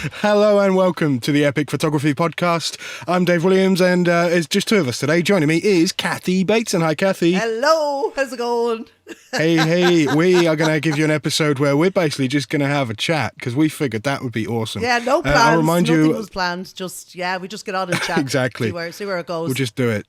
Hello and welcome to the Epic Photography Podcast. I'm Dave Williams and it's just two of us today. Joining me is Cathy Baitson. Hi, Cathy. Hello, how's it going? Hey, we are going to give you an episode where we're basically just going to have a chat because we figured that would be awesome. Yeah, no plans. I'll remind Nothing was planned. We just get on and chat. Exactly. See where it goes. We'll just do it.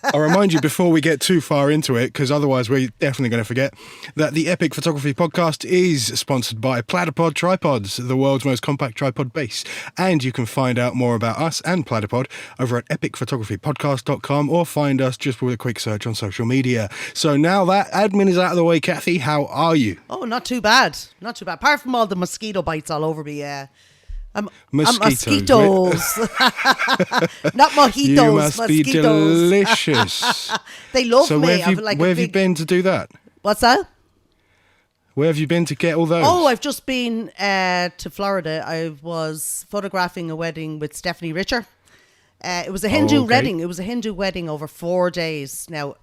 I'll remind you before we get too far into it, because otherwise we're definitely going to forget, that the Epic Photography Podcast is sponsored by Platypod Tripods, the world's most compact tripod base. And you can find out more about us and Platypod over at epicphotographypodcast.com or find us just with a quick search on social media. So now that admin is out of the way, Cathy, how are you? Oh, not too bad. Not too bad. Apart from all the mosquito bites all over me, mosquitoes. Not mojitos, You must mosquitoes. be delicious. They love so me. Where have you been to do that? What's that? Where have you been to get all those? Oh, I've just been to Florida. I was photographing a wedding with Stephanie Richer. It was a Hindu wedding. It was a Hindu wedding over 4 days. Now,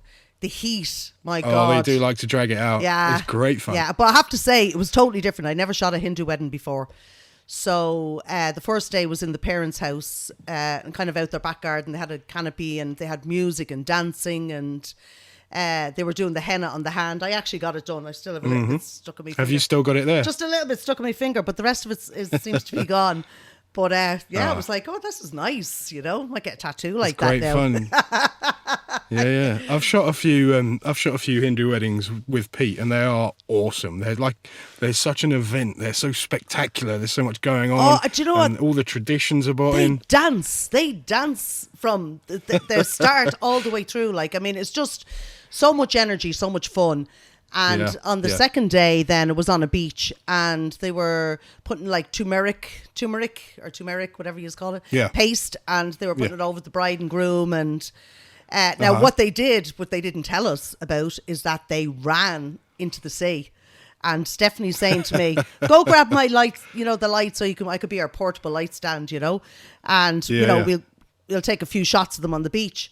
the heat, my God. Oh, they do like to drag it out. Yeah. It's great fun. Yeah, but I have to say, it was totally different. I never shot a Hindu wedding before. So the first day was in the parents' house and kind of out their back garden. They had a canopy and they had music and dancing and they were doing the henna on the hand. I actually got it done. I still have a little bit stuck on my finger. Have you still got it there? Just a little bit stuck on my finger, but the rest of it seems to be gone. But I was like, oh, this is nice, you know. Might get a tattoo like that now. Great fun. Yeah. I've shot a few Hindu weddings with Pete, and they are awesome. They're such an event. They're so spectacular. There's so much going on. Oh, do you know what? All the traditions are brought in. They dance from their start all the way through. Like, I mean, it's just so much energy, so much fun. And on the second day, then it was on a beach, and they were putting like turmeric, whatever you call it, paste, and they were putting it over the bride and groom. And now what they didn't tell us about is that they ran into the sea. And Stephanie's saying to me, "Go grab my lights, the lights, so I could be our portable light stand, and we'll take a few shots of them on the beach."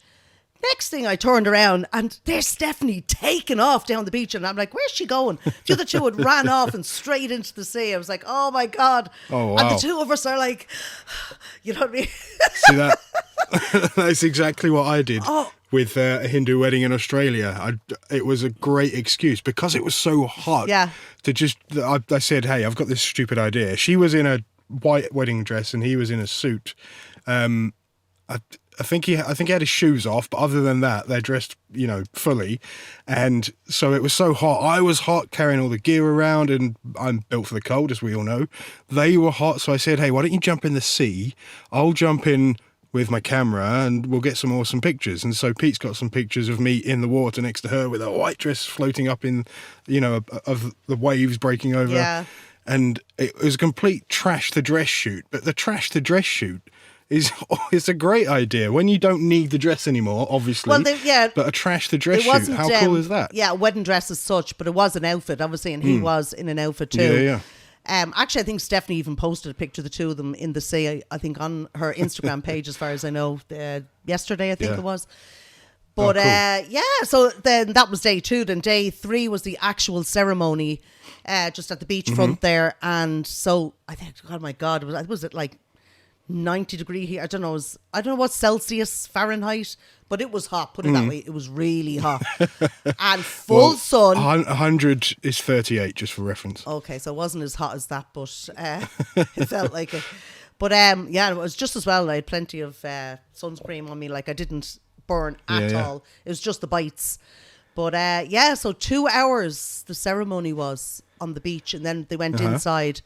Next thing, I turned around and there's Stephanie taking off down the beach, and I'm like, where's she going? The other two had ran off and straight into the sea. I was like, oh my God. Oh, wow. And the two of us are like, you know what I mean? See that? That's exactly what I did with a Hindu wedding in Australia. It was a great excuse because it was so hot. Yeah. I said, hey, I've got this stupid idea. She was in a white wedding dress and he was in a suit. I think he had his shoes off, but other than that, they're dressed, fully. And so it was so hot. I was hot carrying all the gear around, and I'm built for the cold, as we all know. They were hot, so I said, hey, why don't you jump in the sea? I'll jump in with my camera and we'll get some awesome pictures. And so Pete's got some pictures of me in the water next to her with a white dress floating up in, of the waves breaking over. Yeah. And it was a complete trash the dress shoot, but the trash the dress shoot it's a great idea when you don't need the dress anymore, obviously. Well, but a trash the dress shoot, how cool is that? Yeah, a wedding dress as such, but it was an outfit, obviously, and he was in an outfit too. Yeah. Actually, I think Stephanie even posted a picture of the two of them in the sea, I think on her Instagram page, as far as I know, yesterday, I think it was. But cool. So then that was day 2. Then day 3 was the actual ceremony, just at the beachfront there. And so I think, oh my God, was it like 90 degree here? I don't know what Celsius, Fahrenheit, but it was hot, put it that way. It was really hot. And full sun. 100 is 38, just for reference. Okay, so it wasn't as hot as that, but it felt like it. But it was just as well. I had plenty of sunscreen on me, like I didn't burn at all. It was just the bites. But so 2 hours the ceremony was on the beach, and then they went inside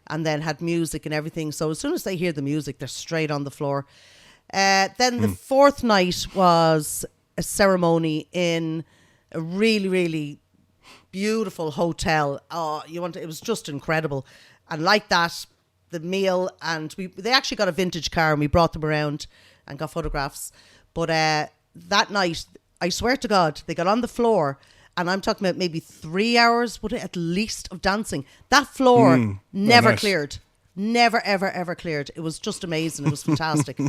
and then had music and everything. So as soon as they hear the music, they're straight on the floor. Then the 4th night was a ceremony in a really, really beautiful hotel. It was just incredible. And like that, the meal, and they actually got a vintage car and we brought them around and got photographs. But that night, I swear to God, they got on the floor, and I'm talking about maybe 3 hours, at least, of dancing. That floor never cleared. Never, ever, ever cleared. It was just amazing. It was fantastic.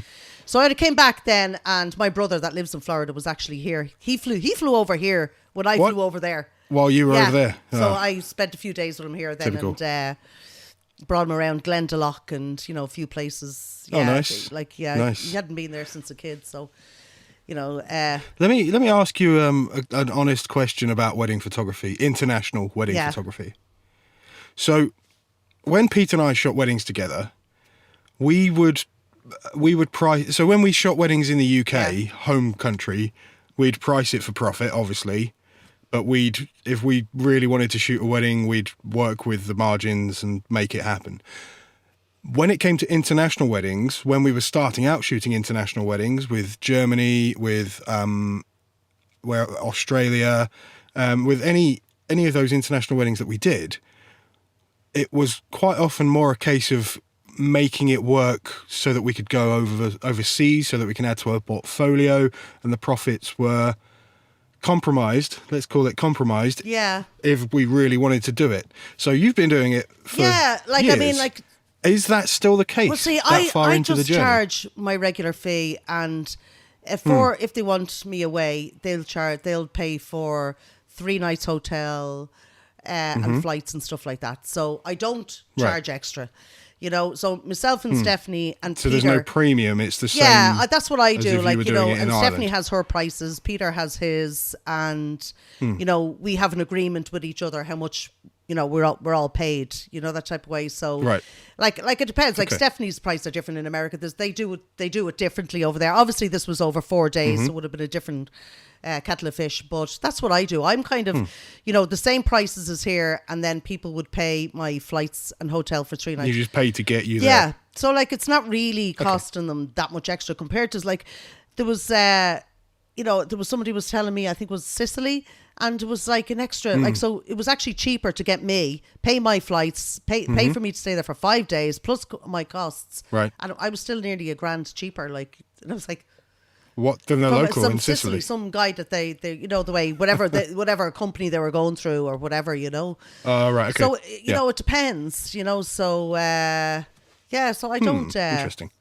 So I came back then, and my brother that lives in Florida was actually here. He flew over here when I flew over there. While you were over there? So I spent a few days with him here then. Typical. And brought him around Glendalough and, a few places. Oh, nice. Nice. He hadn't been there since a kid, so, Let me ask you an honest question about wedding photography, international wedding photography. So, when Pete and I shot weddings together, we would price. So when we shot weddings in the UK, home country, we'd price it for profit, obviously. But if we really wanted to shoot a wedding, we'd work with the margins and make it happen. When it came to international weddings, when we were starting out shooting international weddings with Germany, with Australia, with any of those international weddings that we did, it was quite often more a case of making it work so that we could go overseas, so that we can add to our portfolio, and the profits were compromised. Let's call it compromised. Yeah. If we really wanted to do it. So you've been doing it for years. Is that still the case? Well, see, I just charge my regular fee, and if they want me away, they'll pay for 3 nights hotel and flights and stuff like that. So I don't charge extra. So myself and Stephanie and Peter. So there's no premium. It's the same. Yeah, that's what I do. And Stephanie Ireland has her prices, Peter has his, and we have an agreement with each other how much we're all paid. That type of way. So like it depends. Like Stephanie's prices are different in America. They do it differently over there. Obviously, this was over 4 days, so it would have been a different kettle of fish, but that's what I do. I'm kind of, the same prices as here, and then people would pay my flights and hotel for 3 nights. You just pay to get you there. Yeah, so it's not really costing them that much extra compared to there was somebody was telling me, I think it was Sicily, and it was an extra, so it was actually cheaper to get me, pay my flights, pay for me to stay there for 5 days plus my costs. Right. And I was still nearly $1,000 cheaper. And I was like, what than the local in Sicily? Some guy that they the way whatever company they were going through or whatever, Oh, right. Okay. So it depends, so so I don't interesting.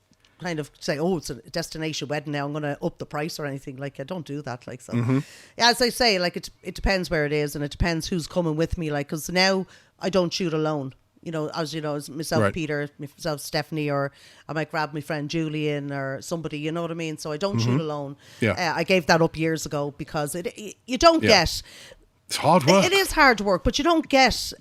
kind of say, oh, it's a destination wedding now, I'm going to up the price or anything. I don't do that. As I say, it depends where it is, and it depends who's coming with me. Because now I don't shoot alone. As myself, Peter, myself, Stephanie, or I might grab my friend Julian or somebody, you know what I mean? So I don't shoot alone. Yeah. I gave that up years ago because you don't get... It's hard work. It is hard work, but you don't get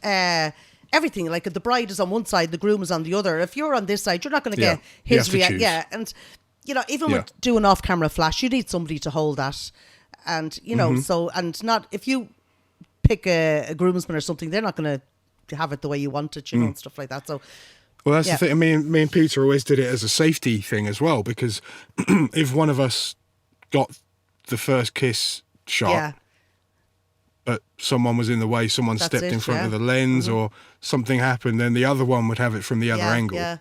everything. Like the bride is on one side, the groom is on the other. If you're on this side, you're not going to get his reaction. Yeah, and, even with doing off-camera flash, you need somebody to hold that. And, so, and not... If you pick a groomsman or something, they're not going to have it the way you want it, and stuff like that. So, well, that's the thing. I mean, me and Peter always did it as a safety thing as well, because if one of us got the first kiss shot, but someone was in the way, someone stepped in front of the lens, or something happened, then the other one would have it from the other angle. Yeah.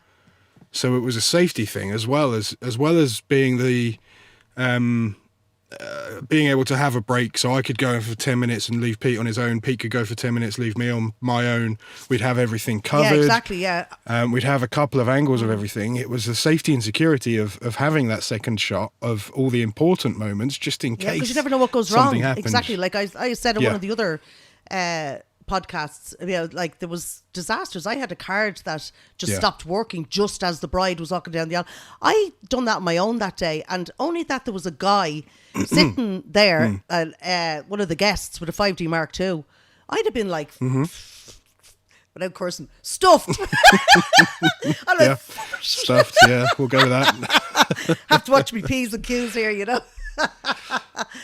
So it was a safety thing as well as being the being able to have a break, so I could go in for 10 minutes and leave Pete on his own. Pete could go for 10 minutes, leave me on my own. We'd have everything covered. Yeah, exactly, yeah. We'd have a couple of angles of everything. It was the safety and security of having that second shot of all the important moments, just in case. Because you never know what goes something wrong. Happened. Exactly, like I said on one of the other podcasts, there was disasters. I had a card that just stopped working just as the bride was walking down the aisle. I done that on my own that day, and only that there was a guy sitting there, one of the guests with a 5D Mark II. I'd have been like, without cursing, stuffed. Stuffed. Yeah, we'll go with that. Have to watch me P's and Q's here,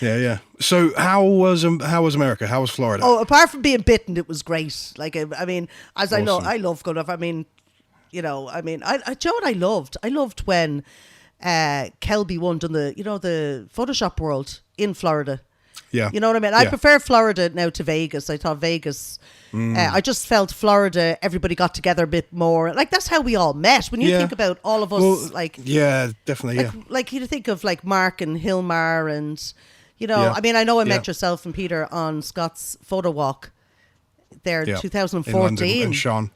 Yeah. So how was America? How was Florida? Oh, apart from being bitten, it was great. I mean, as awesome. I know, I love going off. I mean, do you know what I loved? I loved when Kelby won on the Photoshop World in Florida. Yeah. You know what I mean? I prefer Florida now to Vegas. I thought Vegas, I just felt Florida, everybody got together a bit more. Like, that's how we all met. When you think about all of us, yeah, definitely, Like, you think of, Mark and Hilmar and, I mean, I know I met yourself and Peter on Scott's photo walk there in 2014. In London, and Sean.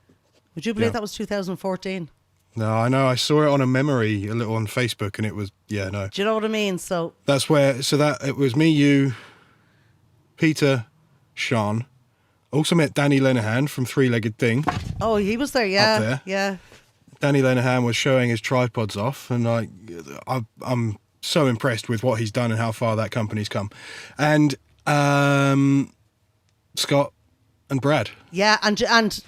Would you believe that was 2014? No, I know. I saw it on a memory a little on Facebook, and it was, no. Do you know what I mean? So that's where, it was me, you, Peter, Sean. Also met Danny Lenehan from Three-Legged Thing. Oh, he was there. Yeah, there. yeah. Danny Lenihan was showing his tripods off, and I'm so impressed with what he's done and how far that company's come. And Scott and Brad. Yeah, and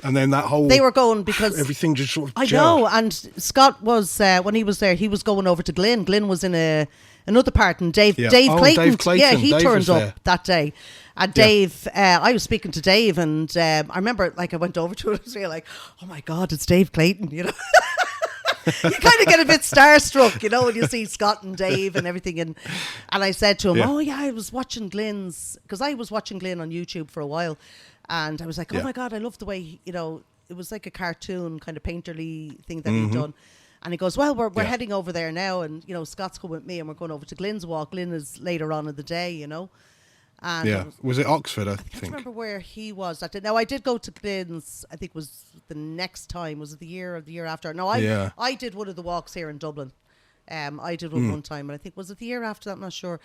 then that whole... They were going because... Everything just sort of I gelled. know, and Scott was, when he was there, he was going over to Glyn. Glyn was in another part, and Dave Clayton. Dave Clayton. Yeah, he Dave turned was up there. that day. And Dave, I was speaking to Dave, and I remember, like, I went over to him and I was really like, oh my God, it's Dave Clayton, you know. You kind of get a bit starstruck, you know, when you see Scott and Dave and everything. And I said to him, oh yeah, I was watching Glyn's, because I was watching Glyn on YouTube for a while. And I was like, oh my God, I love the way, you know, it was like a cartoon kind of painterly thing that he'd done. And he goes, well, we're heading over there now. And, you know, Scott's coming with me and we're going over to Glyn's walk. Glyn is later on in the day, you know. And was it Oxford, I can't think? remember where he was that day. Now, I did go to Glyn's, I think it was the next time. Was it the year or the year after? No, I did one of the walks here in Dublin. I did one time, and I think, was it the year after that? I'm not sure.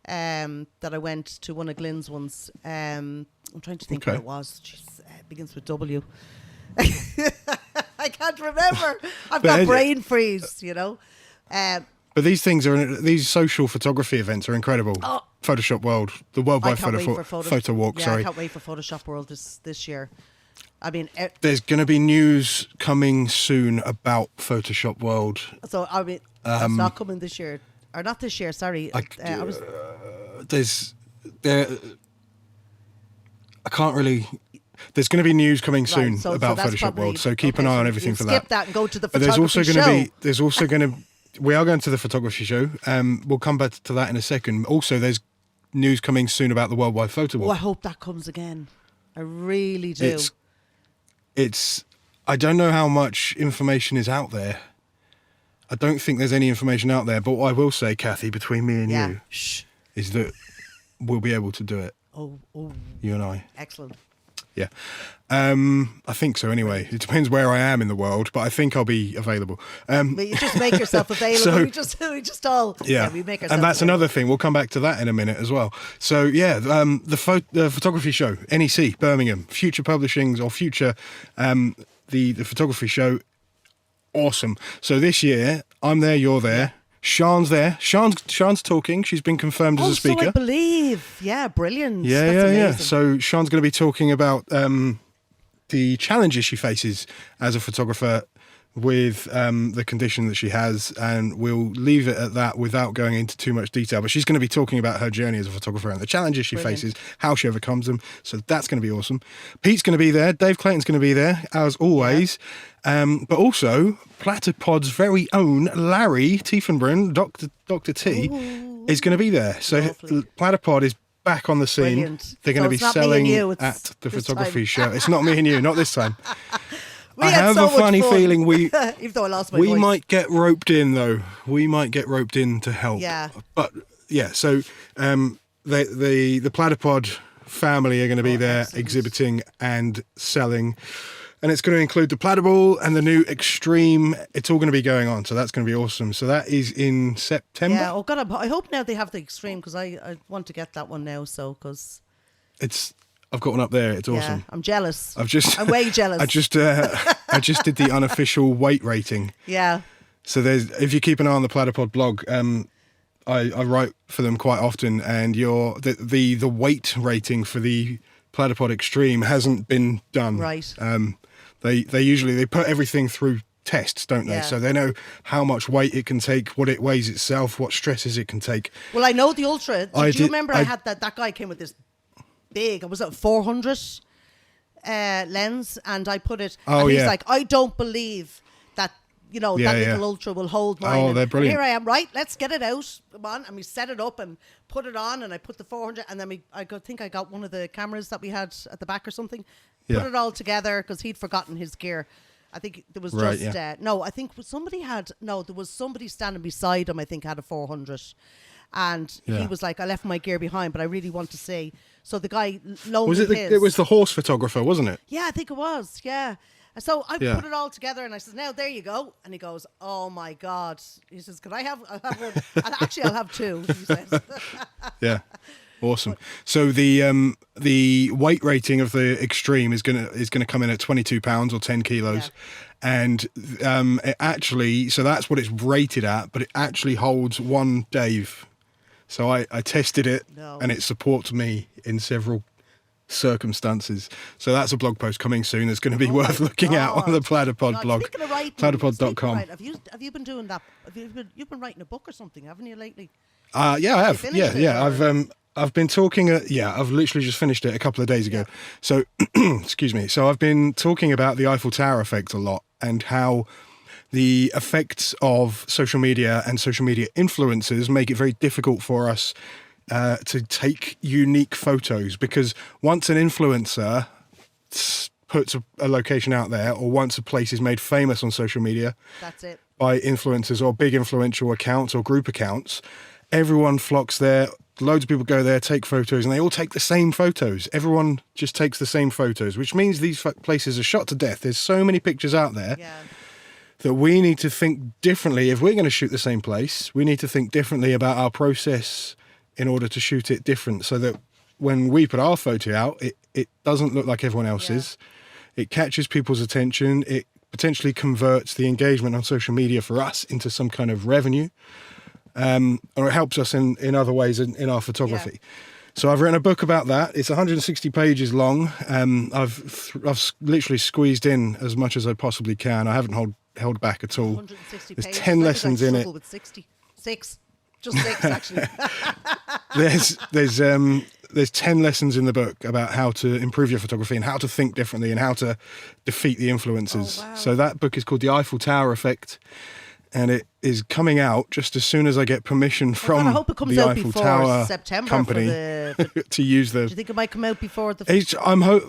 That I went to one of Glyn's ones. I'm trying to think what it was. Jeez, it begins with W. I can't remember. I've got brain freeze, you know. But these social photography events are incredible. Photoshop World, the Worldwide Photo Walk. Yeah, sorry, I can't wait for Photoshop World this year. I mean, there's going to be news coming soon about Photoshop World. So I mean, it's not coming this year, or not this year. Sorry, I can't really. There's going to be news coming soon about Photoshop World, so keep an eye on everything for that. Skip that and go to the but photography show. There's also going to. We are going to the photography show. We'll come back to that in a second. Also, there's news coming soon about the Worldwide Photo Walk. Oh, I hope that comes again. I really do. I don't know how much information is out there. I don't think there's any information out there. But what I will say, Cathy, between me and you, is that we'll be able to do it. Oh. You and I. Excellent. Yeah. I think so anyway. It depends where I am in the world, but I think I'll be available. But you just make yourself available. We just all... Yeah, we make ourselves and that's available. another thing. We'll come back to that in a minute as well. So, yeah, the photography show, NEC, Birmingham, Future Publishings or Future, the photography show, awesome. So this year, I'm there, you're there. Sean's there. Sean's talking. She's been confirmed as a speaker. So I believe. Yeah, brilliant. Yeah. So Sean's going to be talking about the challenges she faces as a photographer with the condition that she has, and we'll leave it at that without going into too much detail. But she's going to be talking about her journey as a photographer and the challenges she faces, how she overcomes them. So that's going to be awesome. Pete's going to be there. Dave Clayton's going to be there, as always. But also, Platypod's very own Larry Tiefenbrunn, Dr. T, is going to be there. So Platypod is back on the scene. Brilliant. They're going to be selling at the photography show. It's not me and you, not this time. I have a funny feeling even though I lost my voice. might get roped in, though. We might get roped in to help. Yeah. But yeah, so the Platypod family are going to be there exhibiting and selling. And it's going to include the Platyball and the new Extreme. It's all going to be going on, so that's going to be awesome. So that is in September. Yeah, oh God, I hope now they have the Extreme, because I want to get that one now. So because I've got one up there. It's awesome. Yeah, I'm jealous. I'm way jealous. I just did the unofficial weight rating. Yeah. So if you keep an eye on the Platypod blog, I write for them quite often, and the weight rating for the Platypod Extreme hasn't been done. Right. They usually put everything through tests, don't they? Yeah. So they know how much weight it can take, what it weighs itself, what stresses it can take. Well, I know the Ultra. Do you remember I had that guy came with this big, was it 400 lens, and I put it, and he's like, I don't believe that, that little Ultra will hold mine. Oh, they're brilliant. Here I am, right, let's get it out, come on, and we set it up and put it on, and I put the 400, and then I think I got one of the cameras that we had at the back or something, put it all together, because he'd forgotten his gear. I think there was I think there was somebody standing beside him, I think had a 400. And he was like, I left my gear behind, but I really want to see. So the guy loaned his. It was the horse photographer, wasn't it? Yeah, I think it was. Yeah. So I put it all together, and I said, now there you go. And he goes, oh my God. He says, can I have one? And actually, I'll have two, he says. Yeah. Awesome. So the weight rating of the Extreme is gonna come in at £22 or 10 kilos, and it actually, so that's what it's rated at, but it actually holds one Dave. So I tested it, and it supports me in several circumstances. So that's a blog post coming soon. That's going to be worth looking at on the Platypod blog. Platypod.com. Have you been doing that? You've been writing a book or something, haven't you, lately? Yeah, I have. Yeah. I've been talking. I've literally just finished it a couple of days ago. Yeah. So, excuse me. So I've been talking about the Eiffel Tower effect a lot, and how the effects of social media and social media influencers make it very difficult for us to take unique photos, because once an influencer puts a location out there, or once a place is made famous on social media, that's it, by influencers or big influential accounts or group accounts, everyone flocks there. Loads of people go there, take photos, and they all take the same photos. Everyone just takes the same photos, which means these places are shot to death. There's so many pictures out there that we need to think differently. If we're going to shoot the same place, we need to think differently about our process in order to shoot it different, so that when we put our photo out, it doesn't look like everyone else's. It catches people's attention. It potentially converts the engagement on social media for us into some kind of revenue. Or it helps us in other ways in our photography. So I've written a book about that. It's 160 pages long. I've literally squeezed in as much as I possibly can. I haven't held back at all. 160 There's pages. 10 lessons in it. With 66. Just 6, actually. There's 10 lessons in the book about how to improve your photography and how to think differently and how to defeat the influencers. Oh, wow. So that book is called The Eiffel Tower Effect, and it is coming out just as soon as I get permission from I hope it comes the out Eiffel before Tower September company to use the. Do you think it might come out before the?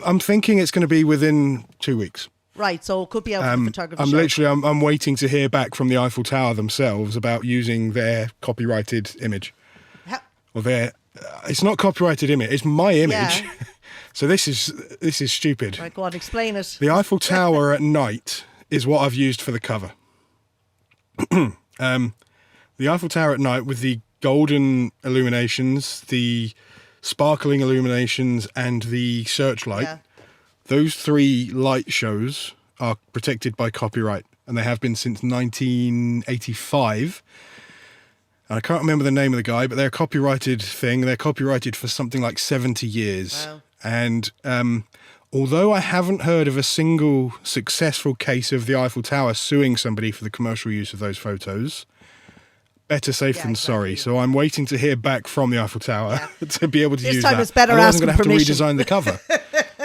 I'm thinking it's going to be within 2 weeks. Right, so it could be out for the photography show. I'm waiting to hear back from the Eiffel Tower themselves about using their copyrighted image. Or their, it's not copyrighted image, it's my image. Yeah. So this is stupid. Right, go on, explain it. The Eiffel Tower at night is what I've used for the cover. The Eiffel Tower at night with the golden illuminations, the sparkling illuminations, and the searchlight. Yeah. Those 3 light shows are protected by copyright, and they have been since 1985. And I can't remember the name of the guy, but they're a copyrighted thing. They're copyrighted for something like 70 years. Wow. And although I haven't heard of a single successful case of the Eiffel Tower suing somebody for the commercial use of those photos, better safe than sorry. So I'm waiting to hear back from the Eiffel Tower to be able to use that. This time it's better Otherwise I'm asking going to have permission. to redesign the cover.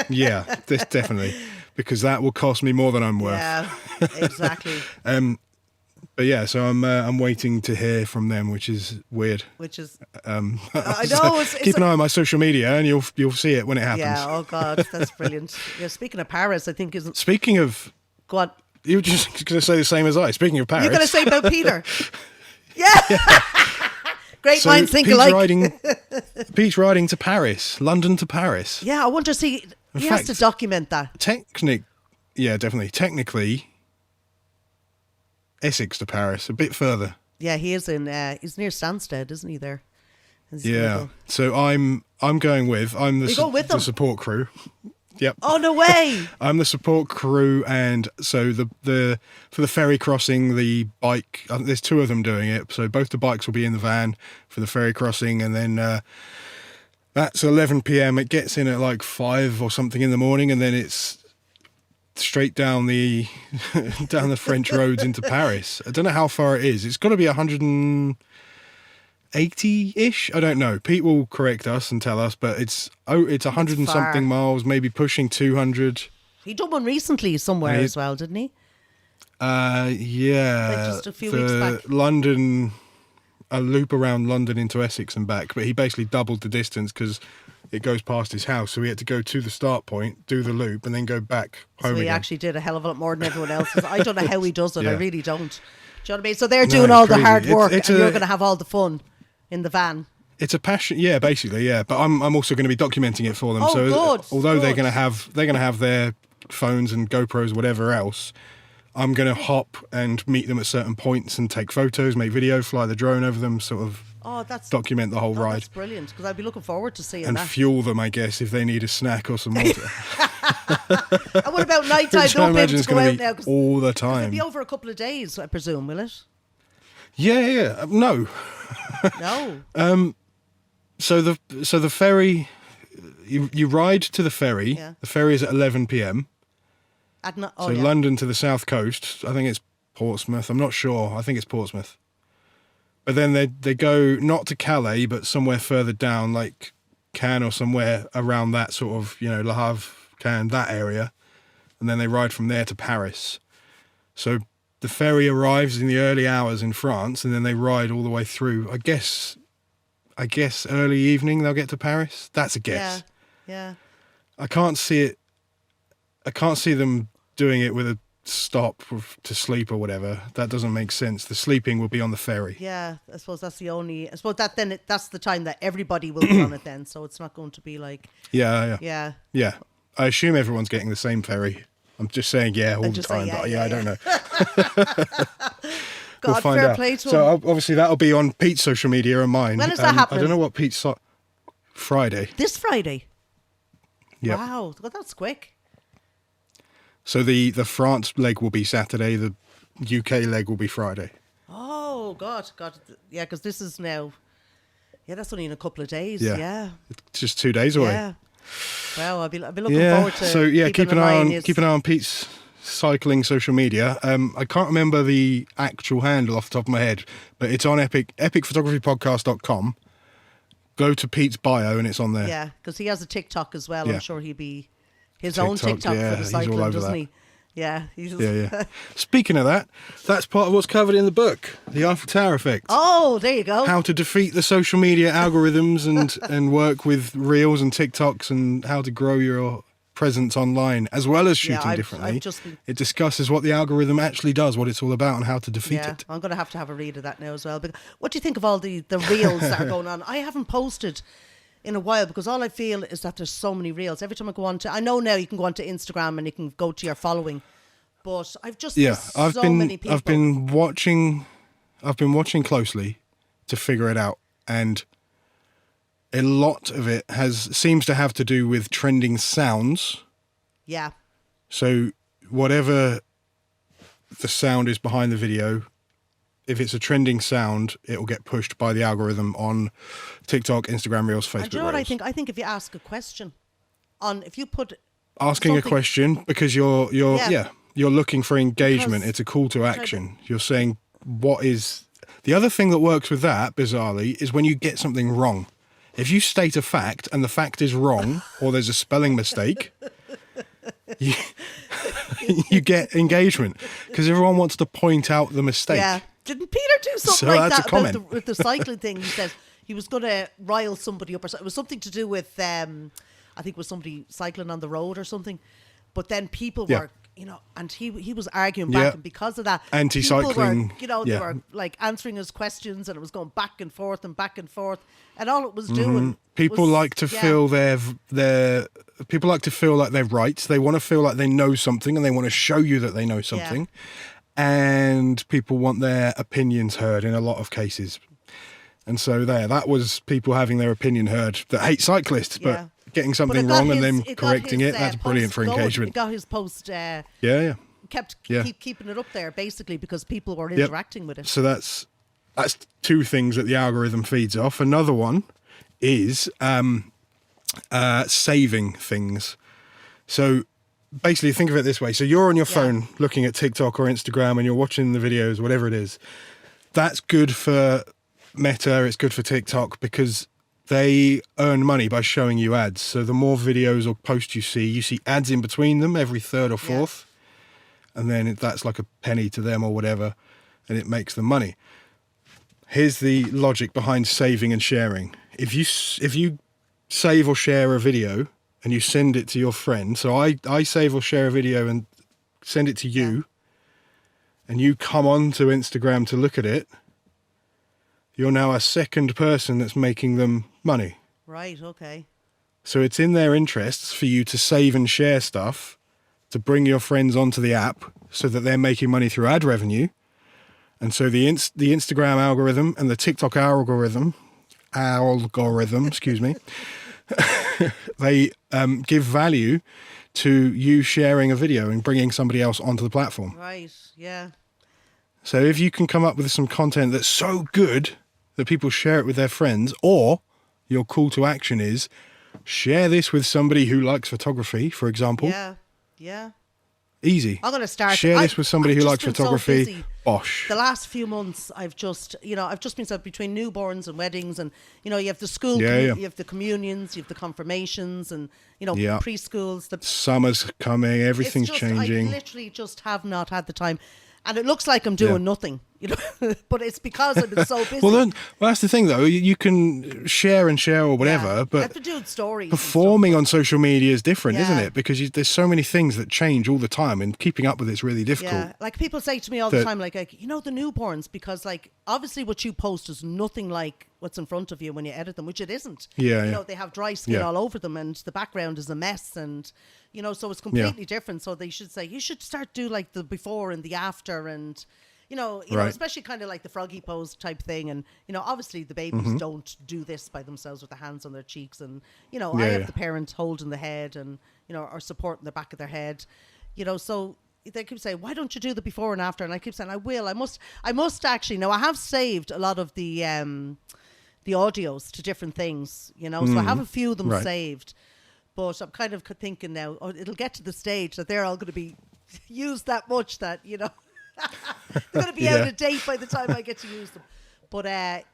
Yeah, this definitely, because that will cost me more than I'm worth. Yeah, exactly. But yeah, so I'm waiting to hear from them, which is weird. Which is I know. Keep an eye on my social media, and you'll see it when it happens. Yeah. Oh God, that's brilliant. Yeah. Speaking of Paris, I think isn't. Speaking of, Go on. you were just going to say the same as I. Speaking of Paris, You're going to say about Peter. Yeah. Great minds think alike. Pete's riding to Paris, London to Paris. Yeah, I wonder. See, he has to document that. Yeah, definitely. Technically, Essex to Paris, a bit further. Yeah, he is in. He's near Stansted, isn't he? There. Yeah. So I'm going with. I'm the support crew. Yep. Oh no way! I'm the support crew, and so the for the ferry crossing, the bike. There's 2 of them doing it. So both the bikes will be in the van for the ferry crossing, and then that's 11 p.m. It gets in at like 5 or something in the morning, and then it's straight down the French roads into Paris. I don't know how far it is. It's got to be 180-ish. I don't know. Pete will correct us and tell us, but it's 100 and something miles, maybe pushing 200. He done one recently somewhere as well, didn't he? Yeah. Like just a few weeks back. London, a loop around London into Essex and back, but he basically doubled the distance because it goes past his house, so we had to go to the start point, do the loop, and then go back home again. So he actually did a hell of a lot more than everyone else. I don't know how he does it. Yeah. I really don't. Do you know what I mean? So they're doing all the hard work, and you're going to have all the fun in the van. It's a passion, yeah, basically, yeah. But I'm also going to be documenting it for them. Oh, so good, although they're going to have their phones and GoPros, whatever else, I'm going to hop and meet them at certain points and take photos, make video, fly the drone over them, sort of Oh, that's document the whole ride. That's brilliant, because I'd be looking forward to seeing And that. fuel them, I guess, if they need a snack or some water. And what about night time? Which I Don't be able imagine to is go going out to be now. 'Cause all the it'll time. be over a couple of days, I presume, will it? Yeah. No. No. So the ferry, you ride to the ferry. Yeah. The ferry is at 11 p.m. So yeah. London to the south coast. I think it's Portsmouth. I'm not sure. I think it's Portsmouth. But then they go not to Calais, but somewhere further down, like Cannes or somewhere around that sort of, Le Havre, Cannes, that area. And then they ride from there to Paris. So the ferry arrives in the early hours in France, and then they ride all the way through. I guess early evening they'll get to Paris. That's a guess. Yeah. I can't see it. I can't see them doing it with a stop to sleep or whatever. That doesn't make sense. The sleeping will be on the ferry. Yeah, I suppose that's the only. I suppose that's the time that everybody will be on it then. So it's not going to be like. Yeah. I assume everyone's getting the same ferry. I'm just saying all the time, but I don't know. God, we'll find fair out. play to So him. obviously that'll be on Pete's social media and mine. When is that happening? I don't know what Pete's Friday. This Friday. Yeah. Wow, God, that's quick. So the France leg will be Saturday. The UK leg will be Friday. Oh God, yeah, because this is now. Yeah, that's only in a couple of days. Yeah. Yeah. It's just 2 days away. Yeah. Well, I'll be looking forward to. So keep an eye on keep an eye on Pete's cycling social media. I can't remember the actual handle off the top of my head, but it's on epicphotographypodcast.com. Go to Pete's bio and it's on there. Yeah, because he has a TikTok as well. Yeah. I'm sure he'll be his own TikTok yeah, for the he's all cycling, over doesn't that. he? Yeah. Yeah. Speaking of that, that's part of what's covered in the book, the Eiffel Tower effect. Oh, there you go. How to defeat the social media algorithms and work with reels and TikToks, and how to grow your presence online as well as shooting differently. It discusses what the algorithm actually does, what it's all about, and how to defeat it. I'm going to have a read of that now as well. But what do you think of all the reels that are going on? I haven't posted in a while because all I feel is that there's so many reels. Every time I go on to, I know now you can go onto Instagram and you can go to your following, but I've just many people. I've been watching closely to figure it out, and a lot of it seems to have to do with trending sounds. Yeah. So whatever the sound is behind the video, if it's a trending sound, it will get pushed by the algorithm on TikTok, Instagram Reels, Facebook And do you know what I Reels. think? I think if you ask a question if you put Asking a question because you're looking for engagement. Because it's a call to action. You're saying what is the other thing that works with that, bizarrely, is when you get something wrong. If you state a fact and the fact is wrong or there's a spelling mistake, you get engagement because everyone wants to point out the mistake. Yeah. Didn't Peter do something So like that's that a comment. with the cycling thing? He says he was going to rile somebody up or something. It was something to do with, I think it was somebody cycling on the road or something. But then people were, and he was arguing back, and because of that, anti-cycling, people were, they were like answering his questions, and it was going back and forth, and all it was doing. People like to feel people like to feel like they're right. They want to feel like they know something, and they want to show you that they know something. And people want their opinions heard in a lot of cases. And so that was people having their opinion heard that hate cyclists, but getting something wrong and then correcting it, that's brilliant for engagement. It got his post. Keep keeping it up there, basically, because people were interacting with it. So that's two things that the algorithm feeds off. Another one is saving things. So basically, think of it this way. So you're on your phone looking at TikTok or Instagram and you're watching the videos, whatever it is. That's good for Meta, it's good for TikTok because they earn money by showing you ads. So the more videos or posts you see ads in between them every third or fourth. And then that's like a penny to them or whatever, and it makes them money. Here's the logic behind saving and sharing. If you save or share a video and you send it to your friend, so I save or share a video and send it to you, and you come on to Instagram to look at it, you're now a second person that's making them money. Right, okay. So it's in their interests for you to save and share stuff, to bring your friends onto the app so that they're making money through ad revenue. And so the Instagram algorithm and the TikTok algorithm, excuse me, they give value to you sharing a video and bringing somebody else onto the platform. Right, yeah. So if you can come up with some content that's so good that people share it with their friends, or your call to action is share this with somebody who likes photography, for example. Yeah, yeah. Easy. I'm going to start. Share this with somebody who likes been photography. So busy. Bosh. The last few months, I've just been so between newborns and weddings, and you have the school, you have the communions, you have the confirmations, and preschools. The summer's coming, everything's changing. I literally just have not had the time, and it looks like I'm doing nothing, but it's because I've been so busy. Well, that's the thing, though. You can share or whatever, but I have to do stories. Performing on social media is different, isn't it? Because there's so many things that change all the time, and keeping up with it's really difficult. Yeah, like people say to me all the time, like the newborns, because like obviously what you post is nothing like what's in front of you when you edit them, which it isn't. Yeah, they have dry skin all over them, and the background is a mess, and so it's completely different. So they should say you should start do like the before and the after, and especially kind of like the froggy pose type thing, and obviously the babies don't do this by themselves with their hands on their cheeks, and I have the parent holding the head and or supporting the back of their head, so they keep saying, why don't you do the before and after? And I keep saying, I must actually. Now I have saved a lot of the audios to different things, so I have a few of them saved, but I'm kind of thinking now, it'll get to the stage that they're all going to be used that much that they're going to be out of date by the time I get to use them. But I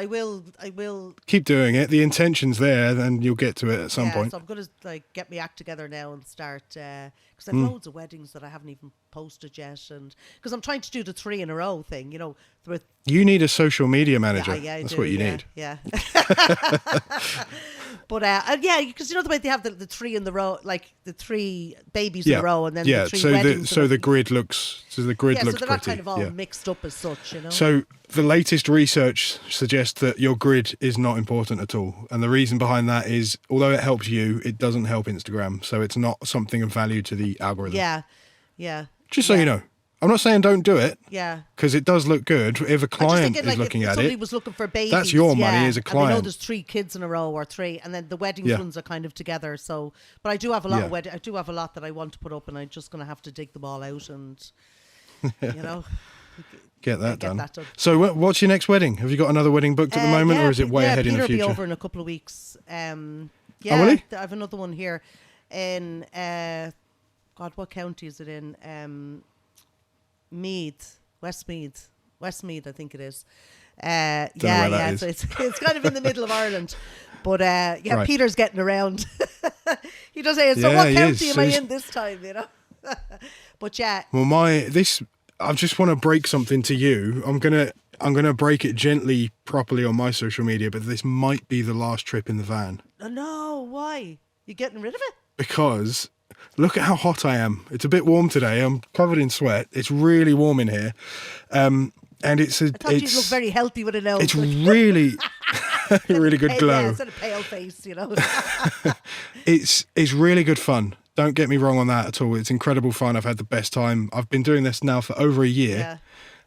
will keep doing it. The intention's there, then you'll get to it at some point. So I'm going to get my act together now and start, because I've loads of weddings that I haven't even posted yet, and because I'm trying to do the 3 in a row thing, you need a social media manager. That's what you need. Yeah. But because the way they have the 3 in the row, like the 3 babies in a row, and then the 3 weddings. So the grid looks so pretty. they're not kind of all mixed up as such, So the latest research suggests that your grid is not important at all, and the reason behind that is, although it helps you, it doesn't help Instagram. So it's not something of value to the algorithm. Yeah. Just so you know. I'm not saying don't do it. Yeah. Because it does look good. If a client is looking at it, somebody was looking for babies, that's your money as a client. And I know there's 3 kids in a row or 3, and then the weddings ones are kind of together. So, but I do have a lot of I do have a lot that I want to put up, and I'm just going to have to dig them all out and get that done. So, what's your next wedding? Have you got another wedding booked at the moment, or is it way ahead in the future? Peter will be over in a couple of weeks. Really? I have another one here in what county is it in? Westmeath, I think it is. So it's kind of in the middle of Ireland, but Peter's getting around. He does say, so what county am I in this time? But well, I just want to break something to you. I'm gonna break it gently, properly on my social media, but this might be the last trip in the van. Oh, no, why? You getting rid of it? Because look at how hot I am. It's a bit warm today. I'm covered in sweat. It's really warm in here. And I thought you'd look very healthy with it now. It's really, really good glow. Yeah, instead of pale face, It's really good fun. Don't get me wrong on that at all. It's incredible fun. I've had the best time. I've been doing this now for over a year.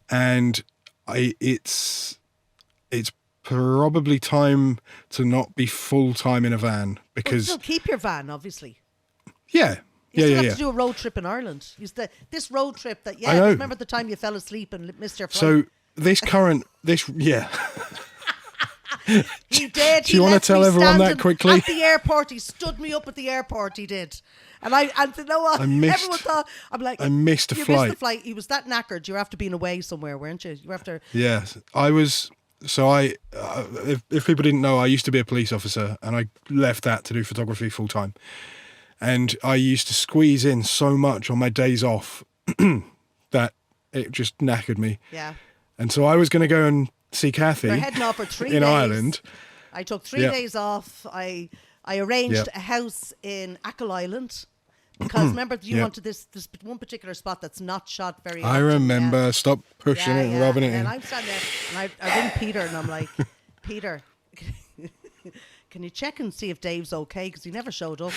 And it's probably time to not be full-time in a van, because... But still keep your van, obviously. Yeah. You still have to do a road trip in Ireland. This road trip that, remember the time you fell asleep and missed your flight? So He did. Do you want to tell everyone that quickly? At the airport, he stood me up at the airport, he did. And you know what? Everyone thought, I missed a flight. You missed the flight. He was that knackered. You were after being away somewhere, weren't you? You were after... Yes, I was... So if people didn't know, I used to be a police officer, and I left that to do photography full time. And I used to squeeze in so much on my days off that it just knackered me. Yeah. And so I was going to go and see Cathy. We're heading off for 3 days. In Ireland. I took 3 days off. I arranged a house in Achill Island. Because remember, you wanted this one particular spot that's not shot very often. I remember. Yeah. Stop pushing it and rubbing it in. And I'm standing there, and I ring Peter, and I'm like, Peter, can you check and see if Dave's okay? Because he never showed up.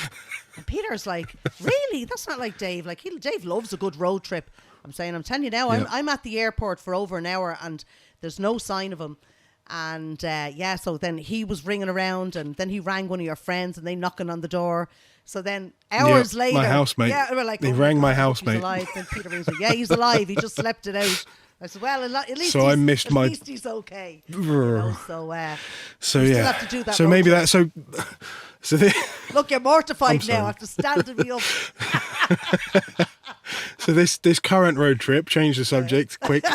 And Peter's like, really? That's not like Dave. Like, Dave loves a good road trip. I'm telling you now, I'm at the airport for over an hour and there's no sign of him. And so then he was ringing around and then he rang one of your friends and they knocking on the door. So then hours later, my housemate. Yeah, we're like, he rang my God, housemate. He's alive. Then Peter rings me. Yeah, he's alive. He just slept it out. I said, well, at least so I missed at my. least he's okay. You know, so you yeah. still have to do that so road maybe trip. that. So Look, you're mortified now after standing me up. So this current road trip, change the subject quick.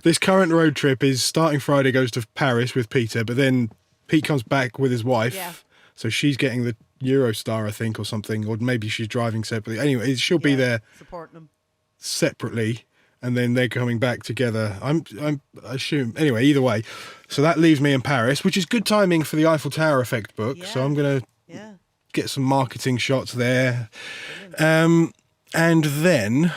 This current road trip is starting Friday, goes to Paris with Peter, but then Pete comes back with his wife. Yeah. So she's getting the Eurostar, I think, or something, or maybe she's driving separately. Anyway, she'll be there supporting them separately, and then they're coming back together. I assume. Anyway, either way. So that leaves me in Paris, which is good timing for the Eiffel Tower effect book. Yeah. So I'm going to get some marketing shots there. And then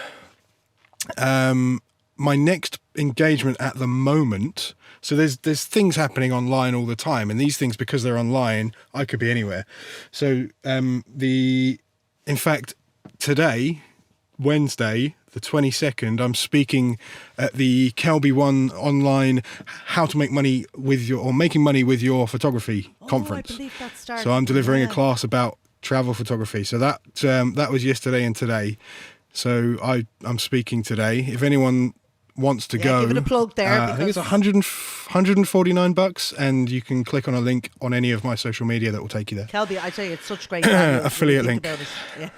my next engagement at the moment, so there's things happening online all the time, and these things, because they're online, I could be anywhere. So in fact, today, Wednesday, the 22nd, I'm speaking at the Kelby One online How to Make Money with Your, or Making Money with Your Photography conference. I believe that started. So I'm delivering a class about travel photography. So that was yesterday and today. So I'm speaking today. If anyone wants to go, give it a plug there. I think it's $149, and you can click on a link on any of my social media that will take you there. Kelby, I tell you, it's such great value. Affiliate link. About it. Yeah.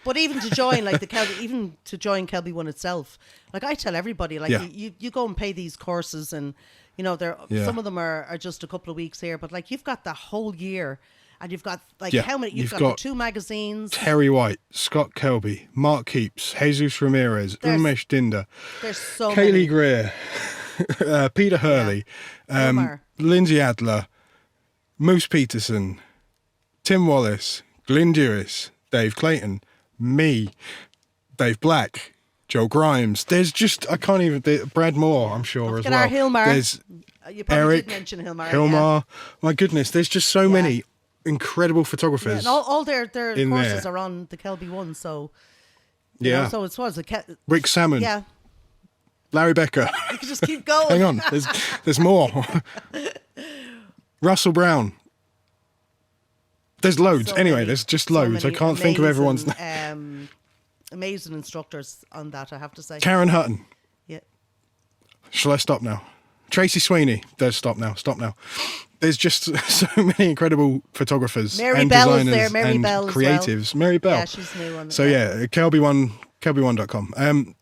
But even to join, like join Kelby One itself, like I tell everybody, like you go and pay these courses, and you know some of them are just a couple of weeks here, but like you've got the whole year. And you've got how many? You've got the 2 magazines. Terry White, Scott Kelby, Mark Keeps, Jesus Ramirez, Umesh Dinda, there's so Kaylee many. Greer, Peter Hurley, Lindsay Adler, Moose Peterson, Tim Wallace, Glyn Dewis, Dave Clayton, me, Dave Black, Joe Grimes. There's just, I can't even, Brad Moore, I'm sure, as well. Our Hilmar. There's you probably Eric, did mention Hilmar. Yeah. My goodness, there's just so many incredible photographers. And all their courses there. are on the Kelby One, so you know, so it was Rick Salmon. Yeah. Larry Becker. You can just keep going. Hang on, there's more. Russell Brown. There's loads. So anyway, many, there's just loads. I can't think of everyone's name. Amazing instructors on that, I have to say. Karen Hutton. Yeah. Shall I stop now? Tracy Sweeney. There's stop now. There's just so many incredible photographers and designers and Bell creatives. Mary Bell. Yeah, she's new on. So kelby1.com.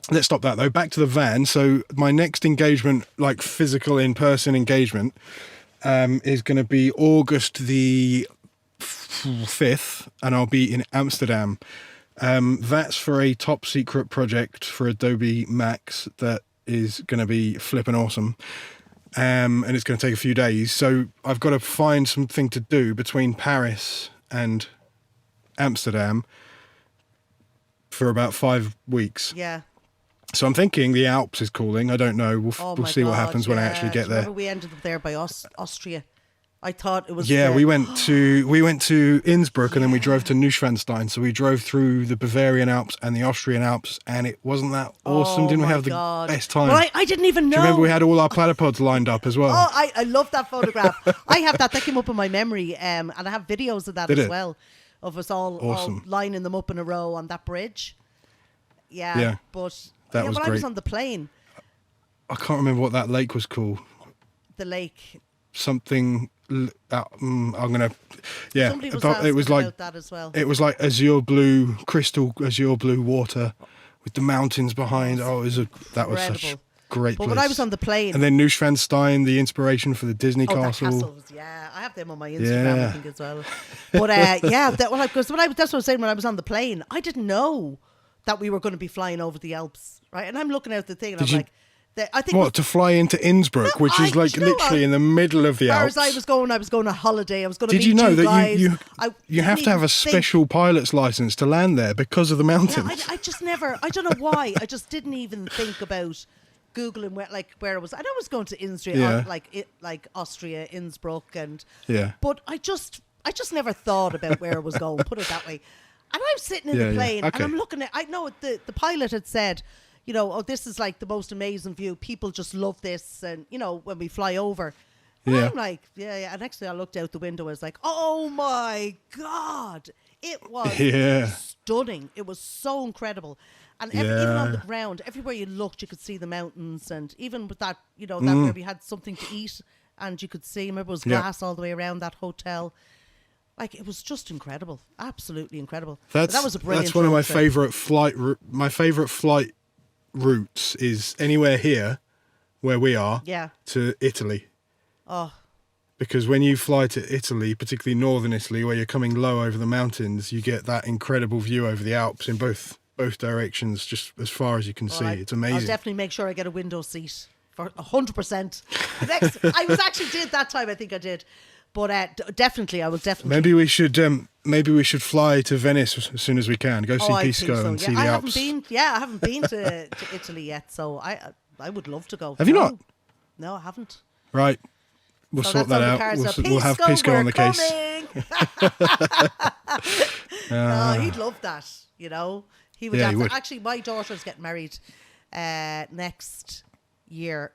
Let's stop that though. Back to the van. So my next engagement, like physical in-person engagement, is going to be August the 5th, and I'll be in Amsterdam. That's for a top secret project for Adobe Max that is going to be flipping awesome. And it's going to take a few days. So I've got to find something to do between Paris and Amsterdam for about 5 weeks. Yeah. So I'm thinking the Alps is calling. I don't know. We'll see what happens when I actually get there. Remember we ended up there by Austria. I thought it was. Yeah, we went to Innsbruck and then we drove to Neuschwanstein. So we drove through the Bavarian Alps and the Austrian Alps, and it wasn't that awesome. Didn't we have the best time? Well, I didn't even know. Do you remember we had all our platypods lined up as well? Oh, I love that photograph. I have that. That came up in my memory, and I have videos of that as well, of us all lining them up in a row on that bridge. Yeah. But that was when great. I was on the plane, I can't remember what that lake was called. The lake. Something. I'm gonna. Yeah, Somebody was it was like about that as well. It was like crystal azure blue water, with the mountains behind. That was such a great place. But when I was on the plane, and then Neuschwanstein, the inspiration for the Disney castle. That castle, I have them on my Instagram, I think, as well. But that's what I was saying when I was on the plane. I didn't know that we were going to be flying over the Alps, right? And I'm looking out the thing, and I'm like. I think to fly into Innsbruck, which is like literally in the middle of the Alps. As far as I was going on holiday. I was going to Did you know that guys. you have to have a special pilot's license to land there because of the mountains? Yeah, I just never. I don't know why. I just didn't even think about Googling where it was. I know I was going to Innsbruck, like Austria, Innsbruck, and yeah. But I just never thought about where I was going. Put it that way. And I'm sitting in the plane and I'm looking at, I know the pilot had said, you know, oh, this is like the most amazing view. People just love this. And, you know, when we fly over. And I'm like, yeah. And next thing I looked out the window, I was like, oh my God. It was stunning. It was so incredible. And even on the ground, everywhere you looked, you could see the mountains. And even with that, you know, that where we had something to eat and you could see, remember it was glass all the way around that hotel. Like, it was just incredible. Absolutely incredible. That was a brilliant That's one of my trip. favourite flight routes is anywhere here where we are to Italy. Oh. Because when you fly to Italy, particularly northern Italy, where you're coming low over the mountains, you get that incredible view over the Alps in both directions, just as far as you can see. It's amazing. I'll definitely make sure I get a window seat for 100%. I was actually did that time. I think I did. But definitely, I will definitely. Maybe we should fly to Venice as soon as we can. Go see Pisco and see the Alps. I haven't been to Italy yet, so I would love to go. Have you not? No, I haven't. Right, we'll sort that out. We'll have Pisco on the case. He'd love that. You know, he would. Actually, my daughter's getting married next year.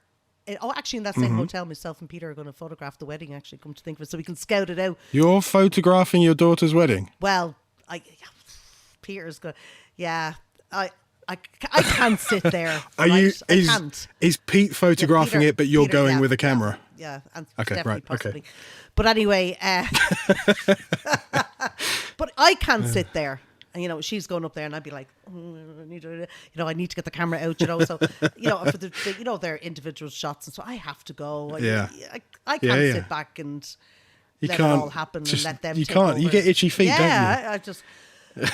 Actually, in that same hotel, myself and Peter are going to photograph the wedding, actually, come to think of it, so we can scout it out. You're photographing your daughter's wedding? Well, Peter's going to... I can't sit there. Is Pete photographing it, but you're going with a camera? Yeah. And okay, right, possibly. Okay. But anyway... but I can't sit there. And, you know, she's going up there and I'd be like, I need to get the camera out, you know. So, you know, for their individual shots. And so I have to go. I can't sit back and let it all happen and let them take over. You get itchy feet, don't you? I just...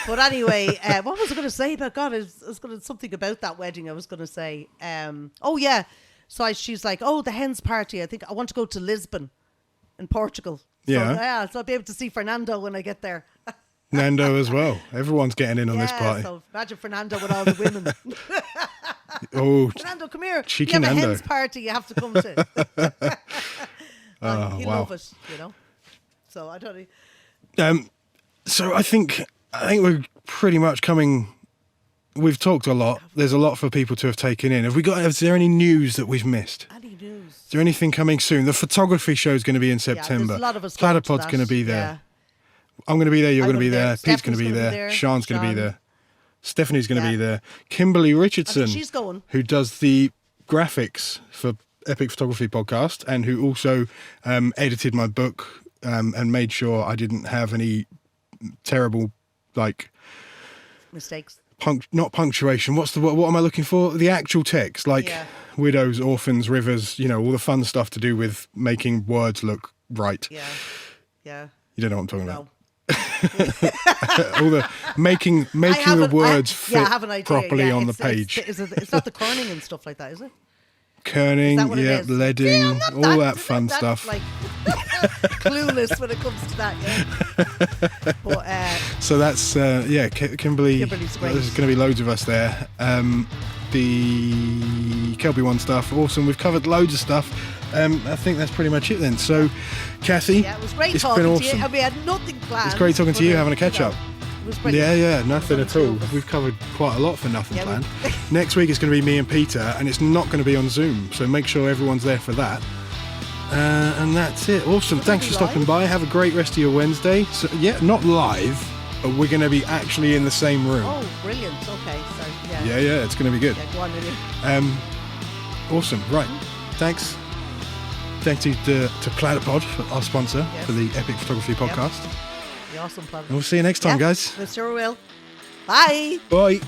But anyway, what was I going to say about God? I was going to something about that wedding. I was going to say, So she's like, the hens party. I think I want to go to Lisbon in Portugal. So, so I'll be able to see Fernando when I get there. Nando as well. Everyone's getting in on this party. So imagine Fernando with all the women. Fernando, come here. Cheeky you have Nando. A hens party you have to come to. He'll love it, you know. So I don't know. So I think we're pretty much coming. We've talked a lot. There's a lot for people to have taken in. Is there any news that we've missed? Any news? Is there anything coming soon? The photography show is going to be in September. There's a lot of us. Platypod's going to be there. Yeah. I'm going to be there. You're going to be there. Pete's going to be there. Sean's going to be there. Stephanie's going to be there. Kimberly Richardson, she's going, who does the graphics for Epic Photography Podcast and who also edited my book and made sure I didn't have any terrible mistakes. Not punctuation. What am I looking for? The actual text, widows, orphans, rivers. You know, all the fun stuff to do with making words look right. Yeah. You don't know what I'm talking about. All the making the words fit properly on the page. It's not the kerning and stuff like that, is it? Kerning, leading, all that fun stuff. Like clueless when it comes to that. But, so that's Kimberly. Kimberly's great. There's going to be loads of us there. The Kelby One stuff, awesome. We've covered loads of stuff. I think that's pretty much it then. So, Cathy, it was great talking to you. And we had nothing planned. It's great talking to you, having a catch up. It was brilliant. Nothing at all. We've covered quite a lot for nothing planned. Next week is going to be me and Peter, and it's not going to be on Zoom, so make sure everyone's there for that. And that's it. Awesome. Thanks for stopping by. Have a great rest of your Wednesday. So, not live, but we're going to be actually in the same room. Oh, brilliant. Okay. So, it's going to be good. Yeah, go on, really. Awesome. Right. Thanks. Thank you to Platypod, our sponsor for the Epic Photography Podcast. The awesome Platypod. And we'll see you next time, guys. We sure will. Bye. Bye.